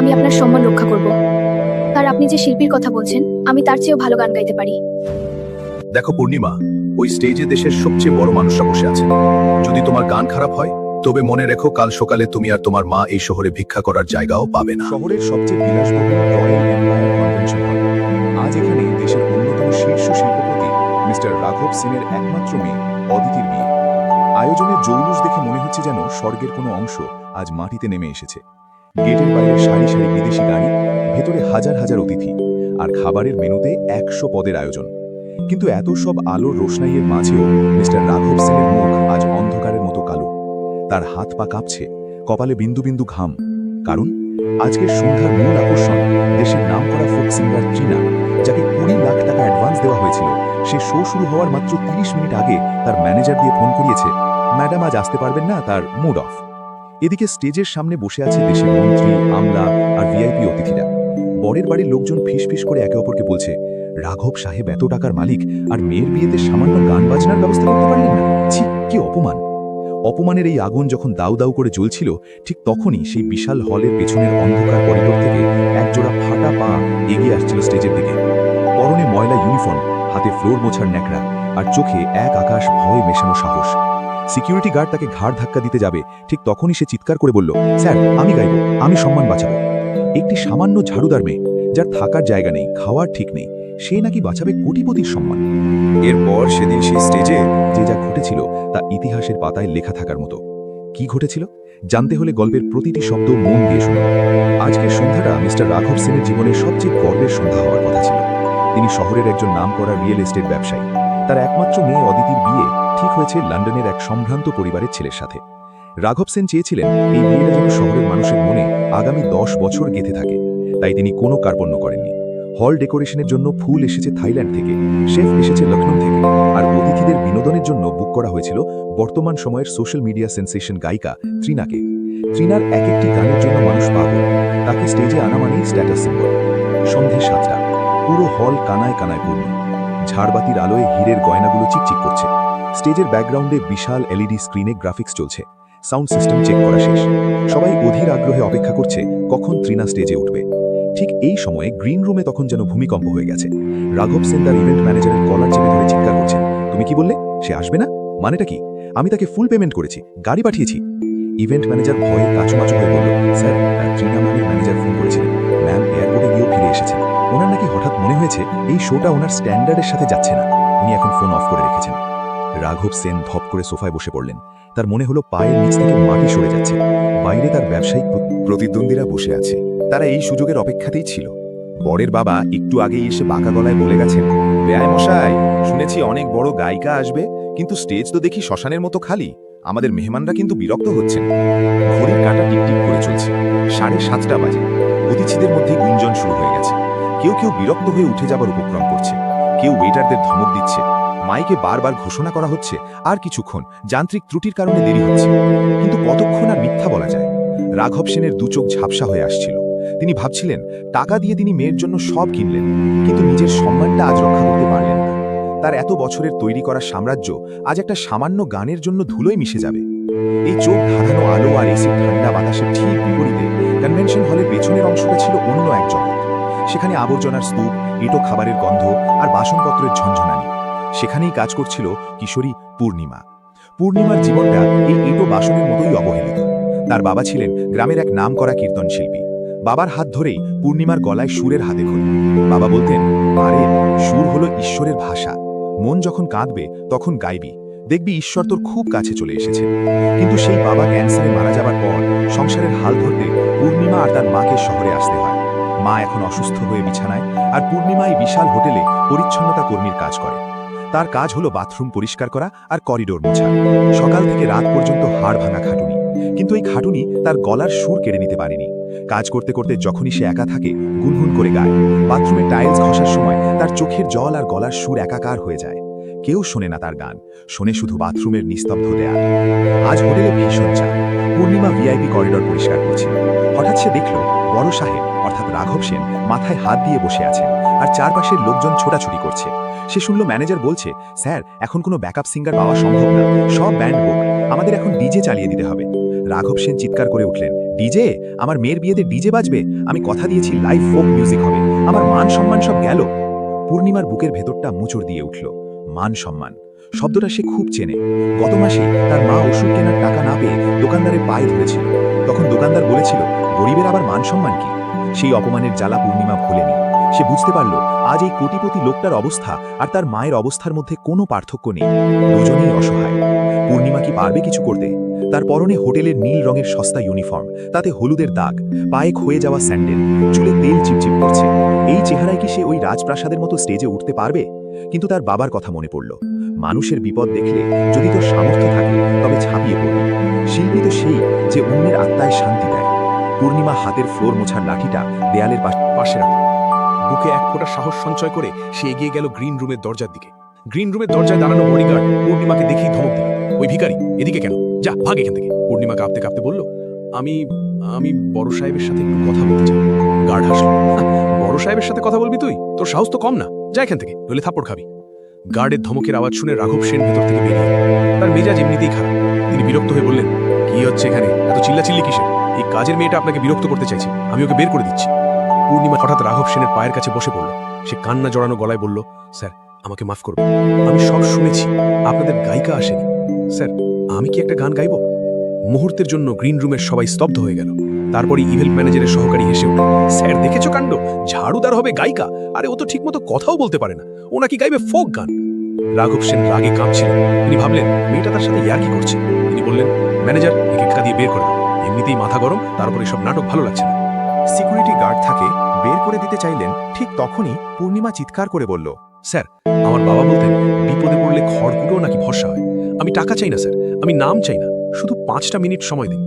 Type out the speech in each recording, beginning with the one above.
আমি আপনার সম্মান রক্ষা করব। আর আপনি যে শিল্পীর কথা বলছেন, আমি তার চেয়েও ভালো গান গাইতে পারি। দেখো পূর্ণিমা, ওই স্টেজে দেশের সবচেয়ে বড় মানুষরা বসে আছেন। যদি তোমার গান খারাপ হয়, তবে মনে রেখো কাল সকালে তুমি আর তোমার মা এই শহরে ভিক্ষা করার জায়গাও পাবে না। শহরের সবচেয়ে বিলাসবহুল রয়্যাল এম্পায়ার কনভেনশন হল। আজ এখানে দেশের অন্যতম শীর্ষ শিল্পপতি মিস্টার রাঘব সেনের একমাত্র মেয়ে অদিতির বিয়ে। আয়োজনের জৌলুস দেখে মনে হচ্ছে যেন স্বর্গের কোনো অংশ আজ মাটিতে নেমে এসেছে। গেটের বাইরে সারি সারি বিদেশি গাড়ি, ভেতরে হাজার হাজার অতিথি, আর খাবারের মেনুতে 100 পদের আয়োজন। কিন্তু এত সব আলোর রোশনাইয়ের মাঝেও মিস্টার রাঘব সেনের মুখ আজ অন্ধকারের মতো কালো। তার হাত পা কাঁপছে, কপালে বিন্দু বিন্দু ঘাম। কারণ আজকের সন্ধ্যার মূল আকর্ষণ দেশের নামকরা ফোক সিঙ্গার ট্রিনা, যাকে 20 লাখ টাকা অ্যাডভান্স দেওয়া হয়েছিল। সে শো শুরু হওয়ার মাত্র 30 মিনিট আগে তার ম্যানেজার দিয়ে ফোন করিয়েছে, ম্যাডাম আজ আসতে পারবেন না, তার মুড অফ। এদিকে স্টেজের সামনে বসে আছে দেশের মন্ত্রী, আমলা আর ভিআইপি অতিথিরা। বরের বাড়ির লোকজন ফিস করে একে অপরকে বলছে, রাঘব সাহেব এত টাকার মালিক, আর মেয়ের বিয়েতে সামান্য গান বাজনার ব্যবস্থা করতে পারলেন না। ছি, কি অপমান! অপমানের এই আগুন যখন দাউ দাউ করে জ্বলছিল, ঠিক তখনই সেই বিশাল হলের পেছনের অন্ধকার করিডোর থেকে একজোড়া ফাটা পা এগিয়ে আসছিল স্টেজের দিকে। পরনে ময়লা ইউনিফর্ম, হাতে ফ্লোর মোছার ন্যাকড়া, আর চোখে এক আকাশ ভয় মেশানো সাহস। সিকিউরিটি গার্ড তাকে ঘাড় ধাক্কা দিতে যাবে, ঠিক তখনই সে চিৎকার করে বলল, স্যার আমি গাইব, আমি সম্মান বাঁচাবো। একটি সামান্য ঝাড়ুদার মেয়ে, যার থাকার জায়গা নেই, খাওয়ার ঠিক নেই, সে নাকি বাঁচাবে কোটিপতির সম্মান। এরপর সেদিন সেই স্টেজে যে যা ঘটেছিল তা ইতিহাসের পাতায় লেখা থাকার মতো। কি ঘটেছিল জানতে হলে গল্পের প্রতিটি শব্দ মন দিয়ে শুনুন। আজকের সন্ধ্যাটা মিস্টার রাঘব সেনের জীবনের সবচেয়ে গর্বের সন্ধ্যা হওয়ার কথা ছিল। তিনি শহরের একজন নামকরা রিয়েল এস্টেট ব্যবসায়ী। তার একমাত্র মেয়ে অদিতির বিয়ে ঠিক হয়েছে লন্ডনের এক সম্ভ্রান্ত পরিবারের ছেলের সাথে। রাঘব সেন চেয়েছিলেন এই বিয়েটা যেন শহরের মানুষের মনে আগামী 10 বছর গেঁথে থাকে। তাই তিনি কোনো কার্পণ্য করেননি। হল ডেকোরেশনের জন্য ফুল এসেছে থাইল্যান্ড থেকে, শেফ এসেছে লখনৌ থেকে, আর অতিথিদের বিনোদনের জন্য বুক করা হয়েছিল বর্তমান সময়ের সোশ্যাল মিডিয়া সেন্সেশন গায়িকা ট্রিনাকে। ট্রিনার এক একটি গানের জন্য মানুষ পাগল। তাকে স্টেজে আনা মানেই স্ট্যাটাস সিম্বল। সন্ধে 7টা, পুরো হল কানায় কানায় পূর্ণ। ঝাড়বাতির আলোয় হীরের গয়নাগুলো চিকচিক করছে। স্টেজের ব্যাকগ্রাউন্ডে বিশাল এলইডি স্ক্রিনে গ্রাফিক্স চলছে। সাউন্ড সিস্টেম চেক করা শেষ। সবাই অধীর আগ্রহে অপেক্ষা করছে কখন ট্রিনা স্টেজে উঠবে। ঠিক এই সময়ে গ্রিন রুমে তখন যেন ভূমিকম্প হয়ে গেছে। রাঘব সেন তার ইভেন্ট ম্যানেজারের কলার চেপে ধরে চিৎকার করছেন, তুমি কি বললে? সে আসবে না? মানেটা কি? আমি তাকে ফুল পেমেন্ট করেছি, গাড়ি পাঠিয়েছি। ইভেন্ট ম্যানেজার ভয়ে কাচুমাচু হয়ে বলল, স্যার, ট্রিনা ম্যামের ম্যানেজার ফোন করেছিলেন, ম্যাম এয়ারপোর্টে গিয়েও ফিরে এসেছেন। ওনার নাকি হঠাৎ মনে হয়েছে এই শোটা ওনার স্ট্যান্ডার্ডের সাথে যাচ্ছে না, উনি এখন ফোন অফ করে রেখেছেন। রাঘব সেন ধপ করে সোফায় বসে পড়লেন। তার মনে হলো পায়ের নিচ থেকে মাটি সরে যাচ্ছে। বাইরে তার ব্যবসায়িক প্রতিদ্বন্দ্বীরা বসে আছে, তারা এই সুযোগের অপেক্ষাতেই ছিল। বরের বাবা একটু আগেই এসে বাঁকা গলায় বলে গেছেন, বেয়াই মশাই, শুনেছি অনেক বড় গায়িকা আসবে, কিন্তু স্টেজ তো দেখি শ্মশানের মতো খালি। আমাদের মেহমানরা কিন্তু বিরক্ত হচ্ছেন। ঘড়ির কাঁটা টিকটিক করে চলছে। 7:30 বাজে। অতিথিদের মধ্যে গুঞ্জন শুরু হয়ে গেছে। কেউ কেউ বিরক্ত হয়ে উঠে যাবার উপক্রম করছে, কেউ ওয়েটারদের ধমক দিচ্ছে। মাইকে বারবার ঘোষণা করা হচ্ছে, আর কিছুক্ষণ, যান্ত্রিক ত্রুটির কারণে দেরি হচ্ছে। কিন্তু কতক্ষণ আর মিথ্যা বলা যায়? রাঘব সেনের দুচোখ ঝাপসা হয়ে আসছিল। তিনি ভাবছিলেন, টাকা দিয়ে তিনি মেয়ের জন্য সব কিনলেন, কিন্তু নিজের সম্মানটা আজ রক্ষা করতে পারলেন না। তার এত বছরের তৈরি করা সাম্রাজ্য আজ একটা সামান্য গানের জন্য ধুলোয় মিশে যাবে। এই চোখ ধাঁধানো আলো আর এসির ঠান্ডা বাতাসের ঠিক বিপরীতে কনভেনশন হলের পেছনের অংশটা ছিল অন্য এক জগৎ। সেখানে আবর্জনার স্তূপ, এঁটো খাবারের গন্ধ আর বাসনপত্রের ঝনঝনানি। সেখানেই কাজ করছিল কিশোরী পূর্ণিমা। পূর্ণিমার জীবনটা এই এঁটো বাসনের মতোই অবহেলিত। তার বাবা ছিলেন গ্রামের এক নামকরা কীর্তন শিল্পী। বাবার হাত ধরেই পূর্ণিমার গলায় সুরের হাতে খড়ি। বাবা বলতেন, আরে সুর হলো ঈশ্বরের ভাষা। মন যখন কাঁদবে তখন গাইবি, দেখবি ঈশ্বর তোর খুব কাছে চলে এসেছে। কিন্তু সেই বাবা ক্যান্সারে মারা যাবার পর সংসারের হাল ধরতে পূর্ণিমা আর তার মাকে শহরে আসতে হয়। মা এখন অসুস্থ হয়ে বিছানায়, আর পূর্ণিমা এই বিশাল হোটেলে পরিচ্ছন্নতা কর্মীর কাজ করে। তার কাজ হলো বাথরুম পরিষ্কার করা আর করিডোর মোছা। সকাল থেকে রাত পর্যন্ত হাড় ভাঙা খাটুনি, কিন্তু এই খাটুনি তার গলার সুর কেড়ে নিতে পারেনি। কাজ করতে করতে যখনই সে একা থাকে, গুনগুন করে গায়। বাথরুমে টাইলস ঘষার সময় তার চোখের জল আর গলার সুর একাকার হয়ে যায়। কেউ শোনে না তার গান, শোনে শুধু বাথরুমের নিস্তব্ধ দেয়াল। আজ হোটেলে ভীষণ চাপ। পূর্ণিমা ভিআইপি করিডোর পরিষ্কার করছে। হঠাৎ সে দেখল বড় সাহেব অর্থাৎ রাঘব সেন মাথায় হাত দিয়ে বসে আছেন, আর চারপাশের লোকজন ছোটাছুটি করছে। সে শুনল ম্যানেজার বলছে, স্যার, এখন কোনো ব্যাকআপ সিঙ্গার পাওয়া সম্ভব না, সব ব্যান্ড বুক, আমাদের এখন ডিজে চালিয়ে দিতে হবে। রাঘব সেন চিৎকার করে উঠলেন, ডিজে, আমার মেয়ের বিয়েতে ডিজে বাজবে, আমি কথা দিয়েছি লাইভ ফোক মিউজিক হবে, আমার মান সম্মান সব গেল। পূর্ণিমার বুকের ভেতরটা মুচড় দিয়ে উঠল। মান সম্মান শব্দটা সে খুব চেনে। গত মাসে তার মা ওষুধ কেনার টাকা না পেয়ে দোকানদারের পায়ে ধরেছিল। তখন দোকানদার বলেছিল, গরিবের আবার মান সম্মান কি? সেই অপমানের জ্বালা পূর্ণিমা ভোলেনি। সে বুঝতে পারল আজ এই কোটিপতি লোকটার অবস্থা আর তার মায়ের অবস্থার মধ্যে কোনো পার্থক্য নেই। দুজনেই অসহায়। পূর্ণিমা কি পারবে কিছু করতে? তার পরনে হোটেলের নীল রঙের সস্তা ইউনিফর্ম, তাতে হলুদের দাগ, পায়ে ক্ষয়ে যাওয়া স্যান্ডেল, চুলে তেল চিপচিপ করছে। এই চেহারায় কি সে ওই রাজপ্রাসাদের মতো স্টেজে উঠতে পারবে? কিন্তু তার বাবার কথা মনে পড়ল। মানুষের বিপদ দেখলে যদি তোর সামর্থ্য থাকে তবে ঝাঁপিয়ে পড়বি। শিল্পী তো সেই যে অন্যের আত্মায় শান্তি দেয়। পূর্ণিমা হাতের ফ্লোর মোছার লাঠিটা দেয়ালের পাশে রাখল। বুকে এক ফোঁটা সাহস সঞ্চয় করে সে এগিয়ে গেল গ্রিন রুমের দরজার দিকে। গ্রিন রুমের দরজায় দাঁড়ানো বডিগার্ড পূর্ণিমাকে দেখেই ধমক দিল, ওই ভিখারি এদিকে কেন, যা ভাগ এখান থেকে। পূর্ণিমা কাঁপতে কাঁপতে বলল, আমি আমি বড় সাহেবের সাথে একটু কথা বলতে চাই। গার্ড হাসল, বড় সাহেবের সাথে কথা বলবি তুই? তোর সাহস তো কম না, যা এখান থেকে, নইলে থাপ্পড় খাবি। গার্ডের ধমকের আওয়াজ শুনে রাঘব সেন ভেতর থেকে বেরিয়ে এলেন। তার মেজাজ এমনিতেই খারাপ। তিনি বিরক্ত হয়ে বললেন, কি হচ্ছে এখানে, এত চিল্লাচিল্লি কিসের? এই কাজের মেয়েটা আপনাকে বিরক্ত করতে চাইছে, আমি ওকে বের করে দিচ্ছি। পূর্ণিমা হঠাৎ রাঘব সেনের পায়ের কাছে বসে পড়ল। সে কান্না জড়ানো গলায় বলল, স্যার আমাকে মাফ করবেন, আমি সব শুনেছি, আপনাদের গায়িকা আসেনি। স্যার আমি কি একটা গান গাইব? মুহূর্তের জন্য গ্রিন রুমের সবাই স্তব্ধ হয়ে গেল। তারপরই ইভেন্ট ম্যানেজারের সহকারী হেসে উঠল, স্যার দেখেছো কাণ্ড, ঝাড়ুদার হবে গায়িকা? আরে ও তো ঠিকমতো কথাও বলতে পারে না, ও নাকি গাইবে ফোক গান। রাঘব সেন রাগে কাঁপছিলেন। তিনি ভাবলেন মেয়েটা তার সাথে ইয়ার্কি করছে। তিনি বললেন, ম্যানেজার একে একা দিয়ে বের করে দাও, এমনিতেই মাথা গরম, তার উপর এসব নাটক ভালো লাগছে না। সিকিউরিটি গার্ড থাকে বের করে দিতে চাইলেন, ঠিক তখনই পূর্ণিমা চিৎকার করে বলল, স্যার আমার বাবা বলতেন বিপদে পড়লে খড়কুটো নাকি ভরসা হয়। আমি টাকা চাই না স্যার, আমি নাম চাই না, শুধু 5টা মিনিট সময় দিন।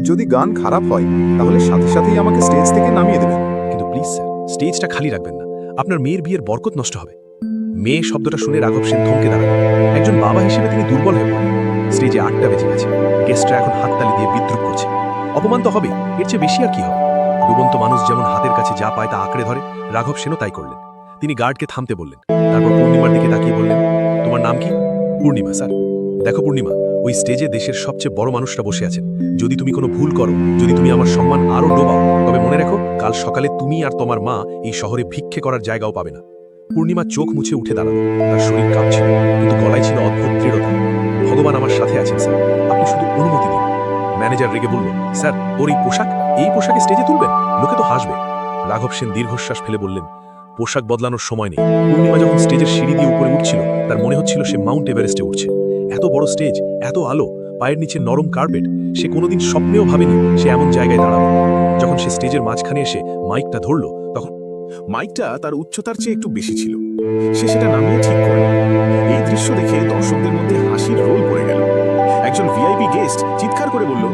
যদি গান খারাপ হয় তাহলে সাথে সাথেই আমাকে স্টেজ থেকে নামিয়ে দেবেন। কিন্তু প্লিজ স্যার, স্টেজটা খালি রাখবেন না, আপনার মেয়ের বিয়ের বরকত নষ্ট হবে। মেয়ে শব্দটা শুনে রাঘব সেন থমকে দাঁড়ালেন। একজন বাবা হিসেবে তিনি দুর্বল হয়ে পড়েন। স্টেজে 8টা বেজে গেছে, গেস্টরা এখন হাততালি দিয়ে বিদ্রুপ করছে। অপমান তো হবে, এর চেয়ে বেশি আর কি হবে? ডুবন্ত মানুষ যেমন হাতের কাছে যা পায় তা আঁকড়ে ধরে, রাঘব সেনও তাই করলেন। তিনি গার্ডকে থামতে বললেন, তারপর পূর্ণিমার দিকে তাকিয়ে বললেন, তোমার নাম কি? পূর্ণিমা স্যার। দেখো পূর্ণিমা, ওই স্টেজে দেশের সবচেয়ে বড় মানুষরা বসে আছেন। যদি তুমি কোনো ভুল করো, যদি তুমি আমার সম্মান আরো ডোবাও, তবে মনে রেখো কাল সকালে তুমি আর তোমার মা এই শহরে ভিক্ষে করার জায়গাও পাবে না। পূর্ণিমা চোখ মুছে উঠে দাঁড়ালো। তার শরীর কাঁপছিল, কিন্তু গলায় ছিল অদ্ভুত দৃঢ়তা। ভগবান আমার সাথে আছেন স্যার, আপনি শুধু অনুমতি দিন। ম্যানেজার রেগে বলল, স্যার ওর এই পোশাকে স্টেজে তুলবেন? লোকে তো হাসবে। রাঘব সেন দীর্ঘশ্বাস ফেলে বললেন, পোশাক বদলানোর সময় নেই। পূর্ণিমা যখন স্টেজের সিঁড়ি দিয়ে উপরে উঠছিল, তার মনে হচ্ছিল সে মাউন্ট এভারেস্টে উঠছে। এত বড় স্টেজ, এত আলো, পায়ের নিচে নরম কার্পেট, সে কোনোদিন স্বপ্নেও ভাবেনি সে এমন জায়গায় দাঁড়াবে। যখন সে স্টেজের মাঝখানে এসে মাইকটা ধরল, তখন মাইকটা তার উচ্চতার চেয়ে একটু বেশি ছিল। সে সেটা নামিয়ে ঠিক করল। এই দৃশ্য দেখে দর্শকদের মধ্যে হাসির রোল পড়ে গেল। একজন ভিআইপি গেস্ট চিৎকার করে বলল,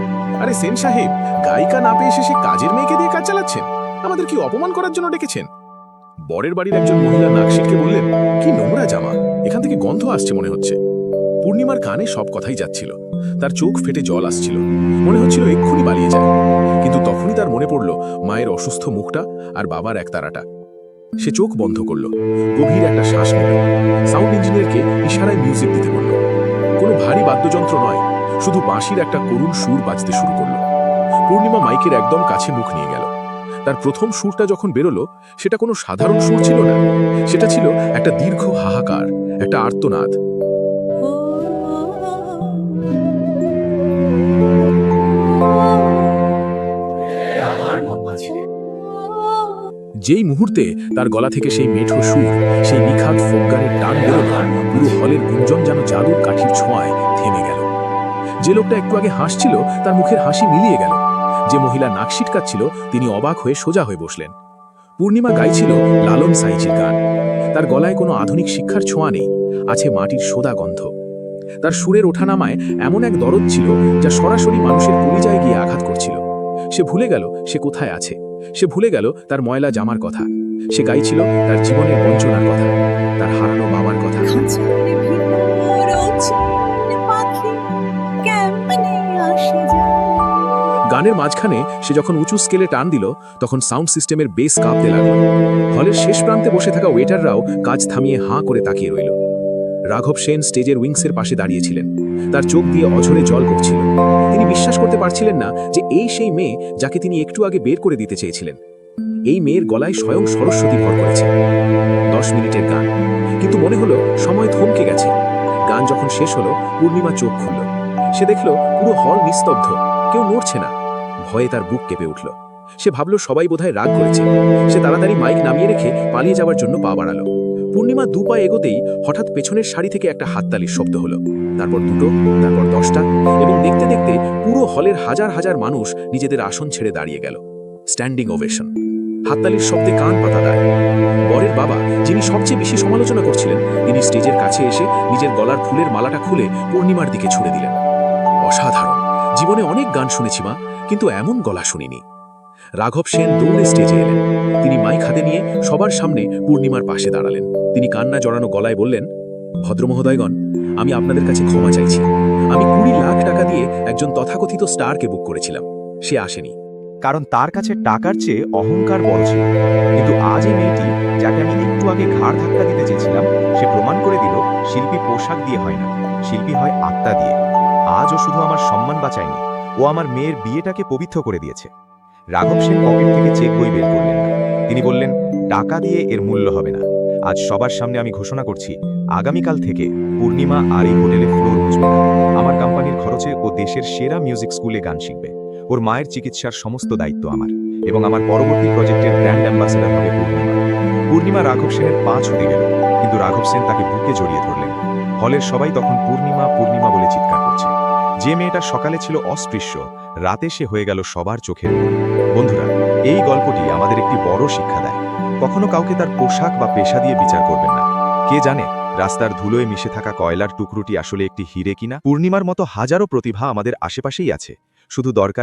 আরে সেন সাহেব, গায়িকা না পেয়ে সে কাজের মেয়েকে দিয়ে কাজ চালাচ্ছেন, আমাদের কি অপমান করার জন্য ডেকেছেন? বরের বাড়ির একজন মহিলা নাকশিটকে বললেন, কি নোংরা জামা, এখান থেকে গন্ধ আসছে মনে হচ্ছে। পূর্ণিমার কানে সব কথাই যাচ্ছিল, তার চোখ ফেটে জল আসছিল, মনে হচ্ছিল এক্ষুনি পালিয়ে যায়। কিন্তু তখনই তার মনে পড়ল মায়ের অসুস্থ মুখটা আর বাবার একতারাটা। সে চোখ বন্ধ করল, গভীর একটা শ্বাস নিল, সাউন্ড ইঞ্জিনিয়ারকে ইশারায় মিউজিক দিতে বলল। কোনো ভারী বাদ্যযন্ত্র নয়, শুধু বাঁশির একটা করুণ সুর বাজতে শুরু করল। পূর্ণিমা মাইকের একদম কাছে মুখ নিয়ে গেল। তার প্রথম সুরটা যখন বেরোলো, সেটা কোনো সাধারণ সুর ছিল না, সেটা ছিল একটা দীর্ঘ হাহাকার, একটা আর্তনাদ। যেই মুহূর্তে তার গলা থেকে সেই মেঠো সুর, সেই নিখাত ফোক গানের টান বেরোলো, পুরো হলের গুঞ্জন যেন জাদুর কাঠির ছোঁয়ায় থেমে গেল। যে লোকটা একটু আগে হাসছিল, তার মুখের হাসি মিলিয়ে গেল। যে মহিলা নাক ছিটকাচ্ছিল, তিনি অবাক হয়ে সোজা হয়ে বসলেন। পূর্ণিমা গাইছিল লালন সাইজির গান। তার গলায় কোনো আধুনিক শিক্ষার ছোঁয়া নেই, আছে মাটির সোদা গন্ধ। তার সুরের ওঠানামায় এমন এক দরদ ছিল যা সরাসরি মানুষের কলিজায় গিয়ে আঘাত করছিল। সে ভুলে গেল সে কোথায় আছে, সে ভুলে গেল তার ময়লা জামার কথা। সে গাইছিল তার জীবনের বঞ্চনার কথা, তার হারানো বাবার কথা। গানের মাঝখানে সে যখন উঁচু স্কেলে টান দিল, তখন সাউন্ড সিস্টেমের বেস কাঁপতে লাগলো। হলের শেষ প্রান্তে বসে থাকা ওয়েটাররাও কাজ থামিয়ে হাঁ করে তাকিয়ে রইল। রাঘব সেন স্টেজের উইংসের পাশে দাঁড়িয়েছিলেন। তার চোখ দিয়ে অঝরে জল পড়ছিল। তিনি বিশ্বাস করতে পারছিলেন না যে এই সেই মেয়ে যাকে তিনি একটু আগে বের করে দিতে চেয়েছিলেন। এই মেয়ের গলায় স্বয়ং সরস্বতী ভর করেছে। 10 মিনিটের গান, কিন্তু মনে হলো সময় থমকে গেছে। গান যখন শেষ হলো, পূর্ণিমা চোখ খুলল। সে দেখল পুরো হল নিস্তব্ধ, কেউ নড়ছে না। ভয়ে তার বুক কেঁপে উঠল। সে ভাবল সবাই বোধহয় রাগ করেছে। সে তাড়াতাড়ি মাইক নামিয়ে রেখে পালিয়ে যাওয়ার জন্য পা বাড়ালো। পূর্ণিমা 2 পা এগোতেই হঠাৎ পেছনের সারি থেকে একটা হাততালির শব্দ হলো। তারপর 2টো, তারপর 10টা, এবং দেখতে দেখতে পুরো হলের হাজার হাজার মানুষ নিজেদের আসন ছেড়ে দাঁড়িয়ে গেল। Standing ovation. হাততালির শব্দে কান পাতা দেয়। বরের বাবা, যিনি সবচেয়ে বেশি সমালোচনা করছিলেন, তিনি স্টেজের কাছে এসে নিজের গলার ফুলের মালাটা খুলে পূর্ণিমার দিকে ছুড়ে দিলেন। অসাধারণ! জীবনে অনেক গান শুনেছি মা, কিন্তু এমন গলা শুনিনি। রাঘব সেন দৌড়ে স্টেজে এলেন। তিনি মাইক হাতে নিয়ে সবার সামনে পূর্ণিমার পাশে দাঁড়ালেন। তিনি কান্না জড়ানো গলায় বললেন, ভদ্রমহোদয়গণ, আমি আপনাদের কাছে ক্ষমা চাইছি। আমি 20 লাখ টাকা দিয়ে একজন তথাকথিত স্টারকে বুক করেছিলাম। সে আসেনি। কারণ তার কাছে টাকার চেয়ে অহংকার বড় ছিল। কিন্তু আজ এই মেয়েটি, যাকে আমি একটু আগে ঘাড় ধাক্কা দিতে চেয়েছিলাম, সে প্রমাণ করে দিল শিল্পী পোশাক দিয়ে হয় না, শিল্পী হয় আত্মা দিয়ে। আজ ও শুধু আমার সম্মান বাঁচায়নি, ও আমার মেয়ের বিয়েটাকে পবিত্র করে দিয়েছে। রাঘব সেন পকেট থেকে চেক বই বের করলেন না। তিনি বললেন, টাকা দিয়ে এর মূল্য হবে না। আজ সবার সামনে আমি ঘোষণা করছি, আগামীকাল থেকে পূর্ণিমা আর এই হোটেলে ফ্লোর বুঝবে না। আমার কোম্পানির খরচে ও দেশের সেরা মিউজিক স্কুলে গান শিখবে। ওর মায়ের চিকিৎসার সমস্ত দায়িত্ব আমার, এবং আমার পরবর্তী প্রজেক্টের ব্র্যান্ড অ্যাম্বাসেডর হবে পূর্ণিমা। পূর্ণিমা রাঘব সেনের পা ছুটে গেল, কিন্তু রাঘব সেন তাকে বুকে জড়িয়ে ধরলেন। হলের সবাই তখন পূর্ণিমা পূর্ণিমা বলে চিৎকার করছে। যে মেয়েটা সকালে ছিল অস্পৃশ্য, রাতে সে হয়ে গেল সবার চোখের মনি। বন্ধুরা, এই গল্পটি আমাদের একটি বড় শিক্ষা দেয়। কখনো কাউকে তার পোশাক বা পেশা দিয়ে বিচার করবেন না। কে জানে রাস্তার ধুলোয় মিশে থাকা কয়লার টুকরোটি আসলে একটি হিরে কিনা। পূর্ণিমার মতো হাজারো প্রতিভা আমাদের আশেপাশেই আছে, শুধু দরকার